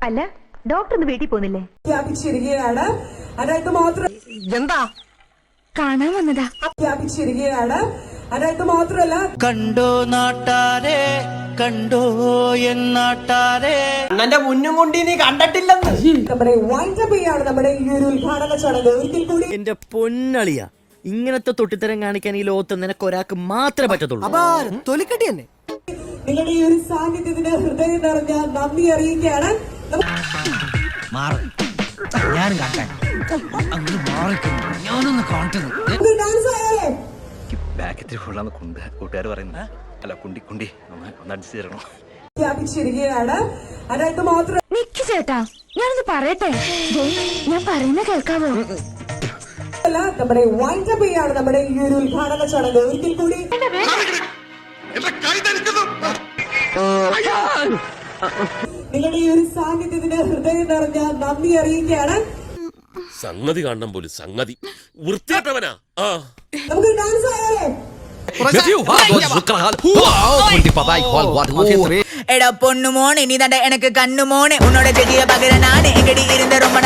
അല്ല ഡോക്ടർ ഒന്ന് വീട്ടിൽ പോന്നില്ലേ? വ്യാപിച്ചിരിക്കുകയാണ്. അതിനകത്ത് മാത്രം എന്താ കാണാൻ വന്നതാ. വ്യാപിച്ചിരിക്കുകയാണ്. അതിനകത്ത് മാത്രമല്ല കണ്ടോ നാട്ടാരെ കണ്ടോ എന്നാട്ടാരെ അണ്ണന്റെ മുന്നും കൊണ്ട് നീ കണ്ടിട്ടില്ലെന്ന്. നമ്മുടെ വൈൻഡപ്പ് ചെയ്യാണ് നമ്മുടെ ഈ ഒരു ഉദ്ഘാടന ചടങ്ങ്. ഒരിക്കൽ കൂടി എന്റെ പൊന്നളിയ, ഇങ്ങനത്തെ തൊട്ടിത്തരം കാണിക്കാൻ ഈ ലോകത്ത് നിനക്ക് ഒരാൾക്ക് മാത്രമേ പറ്റത്തുള്ളൂ. തൊലിക്കട്ടി തന്നെ. നിങ്ങളുടെ ഈ ഒരു സാന്നിധ്യത്തിന് ഹൃദയം നിറഞ്ഞ നന്ദി അറിയിക്കുകയാണ്. ഞാനും കാട്ടാൻ ഞാനൊന്ന് കാട്ടുന്നു. നമുക്ക് ഡാൻസ് ആയാലേ? ബാക്കത്തിൽ കൊള്ളാന്ന് കൂട്ടുകാർ പറയുന്നത്. അല്ല കുണ്ടി ഒന്ന് അടിച്ചു തരണോ? വ്യാപിച്ചിരിക്കുകയാണ്. അതിനകത്ത് മാത്രം നിക്ക് ചേട്ടാ, ഞാനൊന്ന് പറയട്ടെ. ഞാൻ പറയുന്ന കേൾക്കാവോ? നമ്മുടെ വൈൻഡപ്പ് ചെയ്യാണ് നമ്മുടെ ഈ ഒരു ഉദ്ഘാടന ചടങ്ങ്. ഒരിക്കൽ കൂടി നിങ്ങളുടെ ഈ ഒരു സാന്നിധ്യത്തിന് ഹൃദയം നിറഞ്ഞ നന്ദി അറിയിക്കുകയാണ്. സംഗതി കാണണം പോലും സംഗതി വൃത്തിയായിട്ടവനാ. നമുക്ക് ഡാൻസ് ആയാലേ? എടാ പൊണ്ണു മോണെ നീ തണ്ട എനക്ക് കണ്ണു മോണെ ഉന്നോட ചെടിയ പകരനാണ് എങ്കടി ഇരുന്ന ரொம்ப